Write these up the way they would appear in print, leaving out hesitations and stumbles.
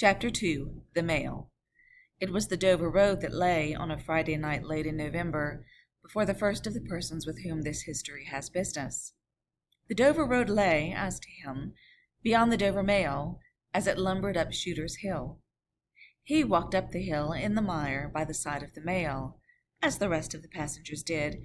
Chapter 2. The Mail. It was the Dover Road that lay, on a Friday night late in November, before the first of the persons with whom this history has business. The Dover Road lay, as to him, beyond the Dover Mail, as it lumbered up Shooter's Hill. He walked up the hill in the mire by the side of the mail, as the rest of the passengers did,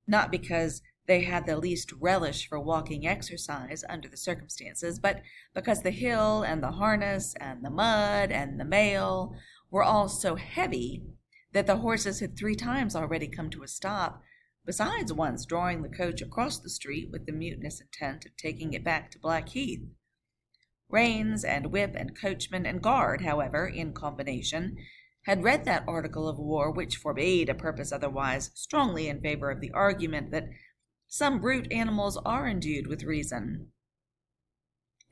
not because they had the least relish for walking exercise under the circumstances, but because the hill and the harness and the mud and the mail were all so heavy that the horses had 3 times already come to a stop, besides once drawing the coach across the street with the mutinous intent of taking it back to Blackheath. Reins and whip and coachman and guard, however, in combination, had read that article of war which forbade a purpose otherwise strongly in favor of the argument that some brute animals are endued with reason,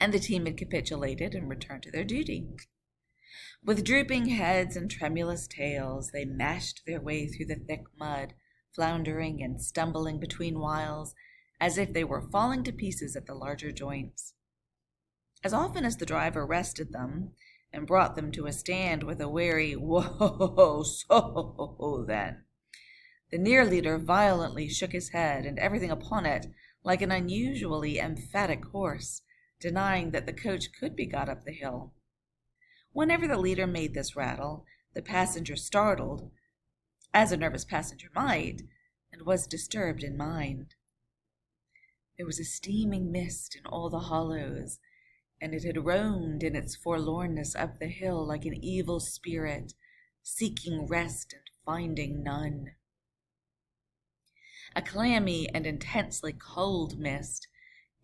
and the team had capitulated and returned to their duty. With drooping heads and tremulous tails, they mashed their way through the thick mud, floundering and stumbling between whiles, as if they were falling to pieces at the larger joints. As often as the driver rested them, and brought them to a stand with a wary, "Whoa, so then," the near leader violently shook his head and everything upon it like an unusually emphatic horse, denying that the coach could be got up the hill. Whenever the leader made this rattle, the passenger startled, as a nervous passenger might, and was disturbed in mind. There was a steaming mist in all the hollows, and it had roamed in its forlornness up the hill like an evil spirit, seeking rest and finding none. A clammy and intensely cold mist,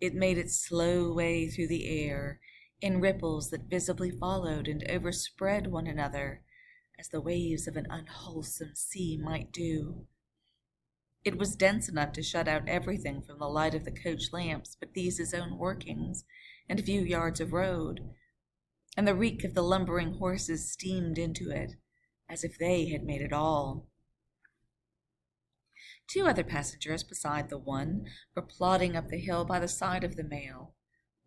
it made its slow way through the air, in ripples that visibly followed and overspread one another, as the waves of an unwholesome sea might do. It was dense enough to shut out everything from the light of the coach lamps but these his own workings, and a few yards of road, and the reek of the lumbering horses steamed into it, as if they had made it all. 2 other passengers beside the one were plodding up the hill by the side of the mail.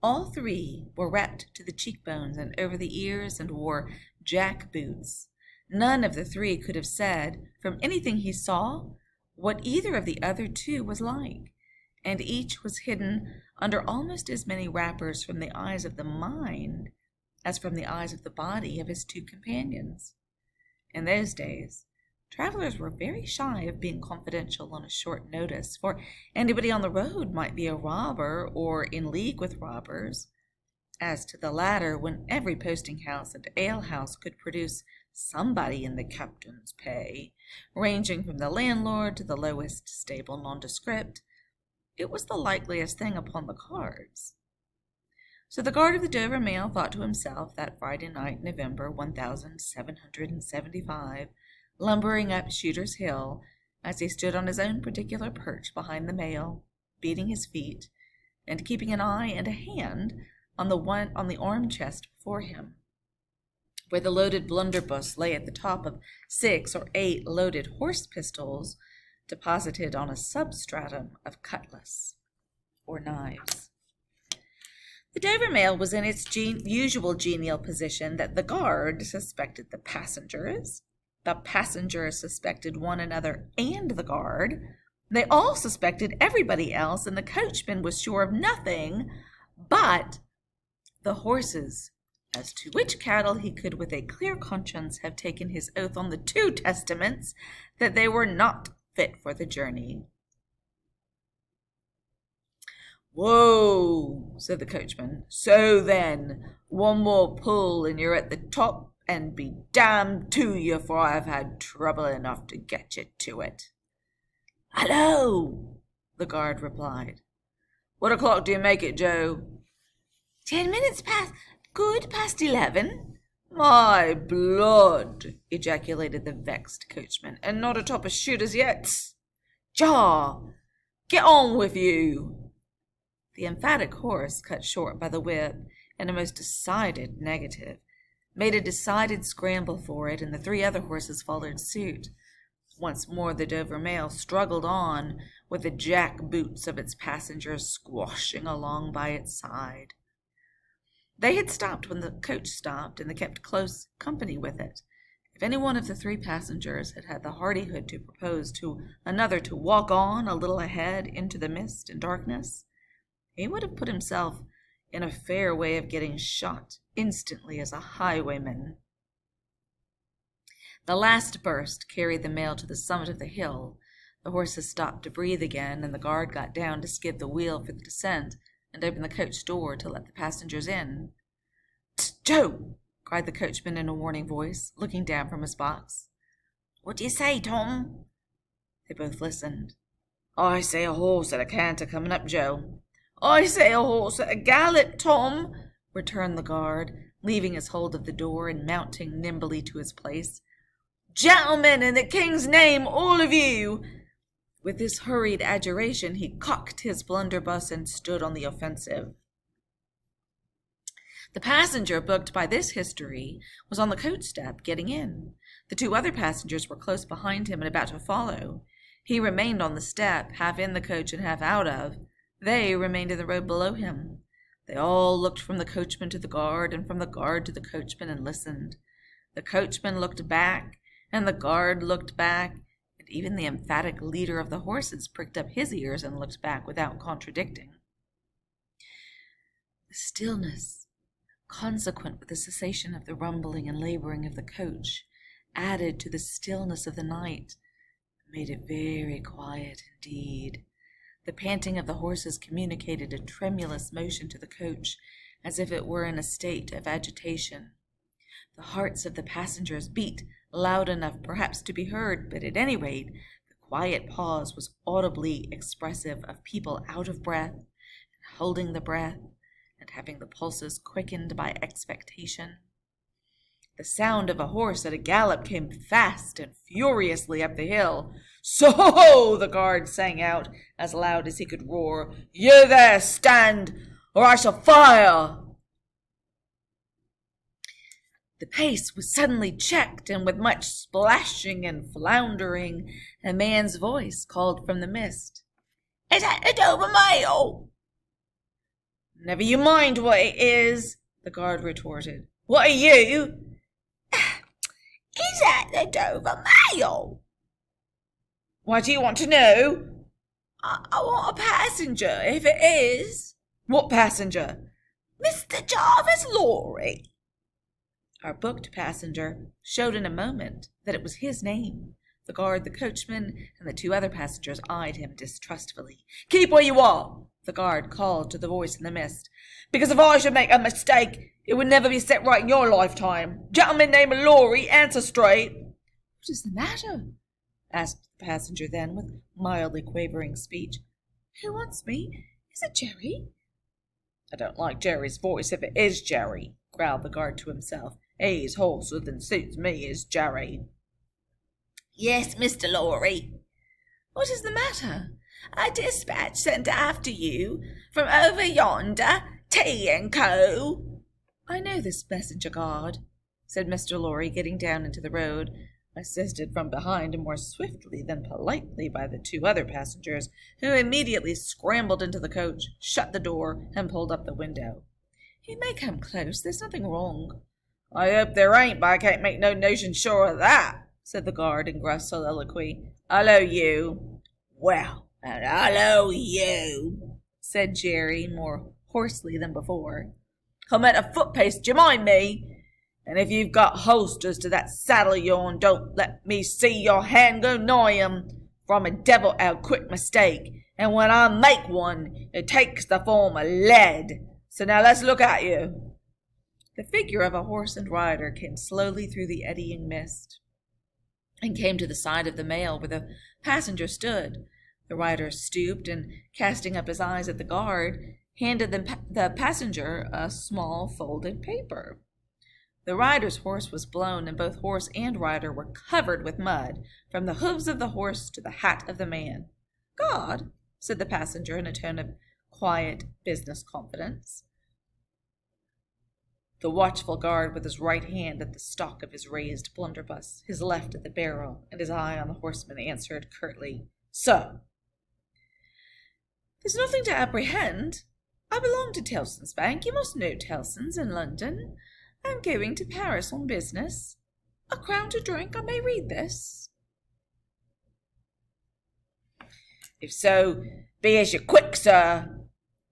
All 3 were wrapped to the cheekbones and over the ears and wore jack boots. None of the 3 could have said, from anything he saw, what either of the other 2 was like, and each was hidden under almost as many wrappers from the eyes of the mind as from the eyes of the body of his 2 companions. In those days, travelers were very shy of being confidential on a short notice, for anybody on the road might be a robber or in league with robbers. As to the latter, when every posting-house and alehouse could produce somebody in the captain's pay, ranging from the landlord to the lowest stable nondescript, it was the likeliest thing upon the cards. So the guard of the Dover Mail thought to himself that Friday night, November 1775, lumbering up Shooter's Hill, as he stood on his own particular perch behind the mail, beating his feet, and keeping an eye and a hand on the arm chest before him, where the loaded blunderbuss lay at the top of 6 or 8 loaded horse pistols, deposited on a substratum of cutlass or knives. The Dover Mail was in its usual genial position that the guard suspected the passengers suspected one another and the guard, they all suspected everybody else, and the coachman was sure of nothing but the horses, as to which cattle he could with a clear conscience have taken his oath on the 2 testaments that they were not fit for the journey. "Whoa," said the coachman. "So then, one more pull and you're at the top, and be damned to you, for I've had trouble enough to get you to it." "Hallo," the guard replied. "What o'clock do you make it, Joe?" 10 minutes past 11. "My blood," ejaculated the vexed coachman, "and not atop of Shooters yet? Jaw, get on with you." The emphatic horse, cut short by the whip in a most decided negative, made a decided scramble for it, and the 3 other horses followed suit. Once more the Dover Mail struggled on, with the jack boots of its passengers squashing along by its side. They had stopped when the coach stopped, and they kept close company with it. If any one of the three passengers had had the hardihood to propose to another to walk on a little ahead into the mist and darkness, he would have put himself in a fair way of getting shot instantly as a highwayman. The last burst carried the mail to the summit of the hill. The horses stopped to breathe again, and the guard got down to skid the wheel for the descent and open the coach door to let the passengers in. "Joe!" cried the coachman in a warning voice, looking down from his box. "What do you say, Tom?" They both listened. "I say a horse at a canter coming up, Joe." "I say a horse at a gallop, Tom," returned the guard, leaving his hold of the door and mounting nimbly to his place. "Gentlemen, in the king's name, all of you!" With this hurried adjuration, he cocked his blunderbuss and stood on the offensive. The passenger booked by this history was on the coach step, getting in. The two other passengers were close behind him and about to follow. He remained on the step, half in the coach and half out of. They remained in the road below him. They all looked from the coachman to the guard, and from the guard to the coachman, and listened. The coachman looked back, and the guard looked back, and even the emphatic leader of the horses pricked up his ears and looked back without contradicting. The stillness, consequent with the cessation of the rumbling and laboring of the coach, added to the stillness of the night, and made it very quiet indeed. The panting of the horses communicated a tremulous motion to the coach, as if it were in a state of agitation. The hearts of the passengers beat loud enough perhaps to be heard, but at any rate the quiet pause was audibly expressive of people out of breath, and holding the breath, and having the pulses quickened by expectation. The sound of a horse at a gallop came fast and furiously up the hill. "So!" the guard sang out, as loud as he could roar. "You there, stand, or I shall fire!" The pace was suddenly checked, and with much splashing and floundering, a man's voice called from the mist. "Is that the Dover Mail?" "Never you mind what it is," the guard retorted. "What are you?" "Is that the Dover Mail?" "What do you want to know?" I want a passenger, if it is." "What passenger?" "Mr. Jarvis Lorry." Our booked passenger showed in a moment that it was his name. The guard, the coachman, and the two other passengers eyed him distrustfully. "Keep where you are," the guard called to the voice in the mist, "because if I should make a mistake, it would never be set right in your lifetime. Gentleman named Lorry, answer straight." "What is the matter?" asked the passenger then, with mildly quavering speech. "Who wants me? Is it Jerry?" "I don't like Jerry's voice if it is Jerry," growled the guard to himself. "He's horser than suits me, is Jerry." "Yes, Mr. Lorry." "What is the matter?" "A dispatch sent after you from over yonder, T&Co." "I know this messenger guard," said Mr. Lorry, getting down into the road, assisted from behind and more swiftly than politely by the two other passengers, who immediately scrambled into the coach, shut the door, and pulled up the window. "He may come close. There's nothing wrong." "I hope there ain't, but I can't make no notion sure of that," said the guard in gruff soliloquy. "Hullo, you." "Well, and hullo, you," said Jerry, more hoarsely than before. "Come at a foot pace, d'ye mind me? And if you've got holsters to that saddle of yourn, don't let me see your hand go nigh 'em, for I'm a devil out quick mistake, and when I make one, it takes the form of lead. So now let's look at you." The figure of a horse and rider came slowly through the eddying mist, and came to the side of the mail where the passenger stood. The rider stooped, and casting up his eyes at the guard, handed the passenger a small folded paper. The rider's horse was blown, and both horse and rider were covered with mud, from the hooves of the horse to the hat of the man. "God," said the passenger in a tone of quiet business confidence. The watchful guard, with his right hand at the stock of his raised blunderbuss, his left at the barrel, and his eye on the horseman, answered curtly, "Sir." "There's nothing to apprehend," I belong to Tellson's Bank. You must know Tellson's in London. I'm going to Paris on business. A crown to drink. I may read this. If so, be as you quick, sir.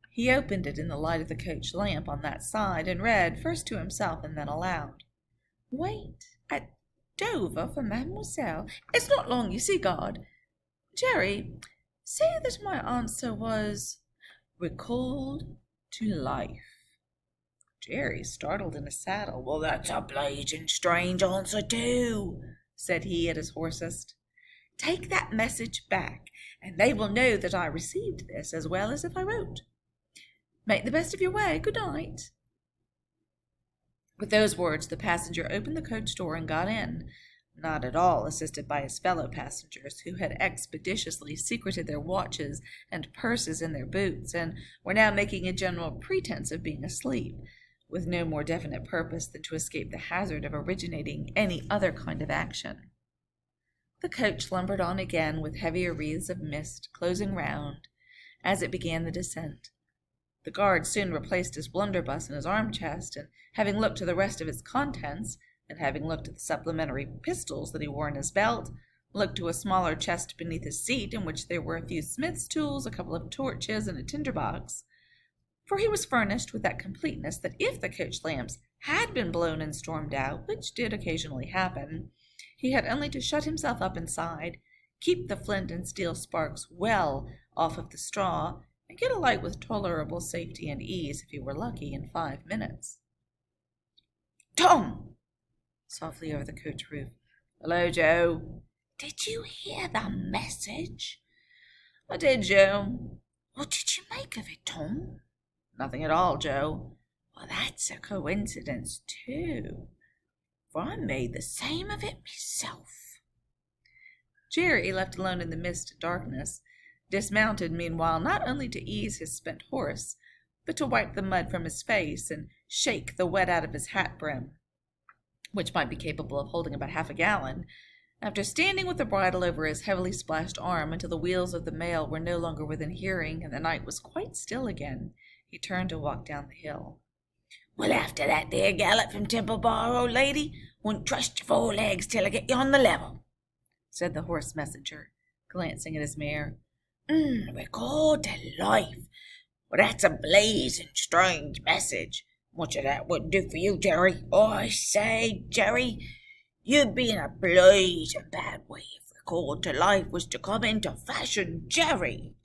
He opened it in the light of the coach lamp on that side and read, first to himself and then aloud. Wait at Dover for Mademoiselle. It's not long, you see, God. Jerry, say that my answer was recalled to life. Jerry startled in his saddle. Well, that's a blazing strange answer, too, said he at his hoarsest. Take that message back, and they will know that I received this as well as if I wrote. Make the best of your way. Good night. With those words, the passenger opened the coach door and got in, not at all assisted by his fellow passengers, who had expeditiously secreted their watches and purses in their boots, and were now making a general pretense of being asleep, with no more definite purpose than to escape the hazard of originating any other kind of action. The coach lumbered on again with heavier wreaths of mist closing round as it began the descent. The guard soon replaced his blunderbuss in his arm-chest, and having looked to the rest of its contents, and having looked at the supplementary pistols that he wore in his belt, looked to a smaller chest beneath his seat in which there were a few smith's tools, a couple of torches, and a tinder-box. For he was furnished with that completeness that if the coach lamps had been blown and stormed out, which did occasionally happen, he had only to shut himself up inside, keep the flint and steel sparks well off of the straw, and get a light with tolerable safety and ease if he were lucky in 5 minutes. Tom! Softly over the coach roof. Hello, Joe. Did you hear the message? I did, Joe. What did you make of it, Tom? Nothing at all, Joe. Well, that's a coincidence, too, for I made the same of it myself. Jerry, left alone in the mist and darkness, dismounted meanwhile not only to ease his spent horse, but to wipe the mud from his face and shake the wet out of his hat brim, which might be capable of holding about half a gallon. After standing with the bridle over his heavily splashed arm until the wheels of the mail were no longer within hearing and the night was quite still again, he turned to walk down the hill. Well, after that there gallop from Temple Bar, old lady, wouldn't trust your 4 legs till I get you on the level, said the horse messenger, glancing at his mare. Recalled to life. Well, that's a blazing strange message. Much of that wouldn't do for you, Jerry. I say, Jerry, you'd be in a blazing bad way if recalled to life was to come into fashion, Jerry.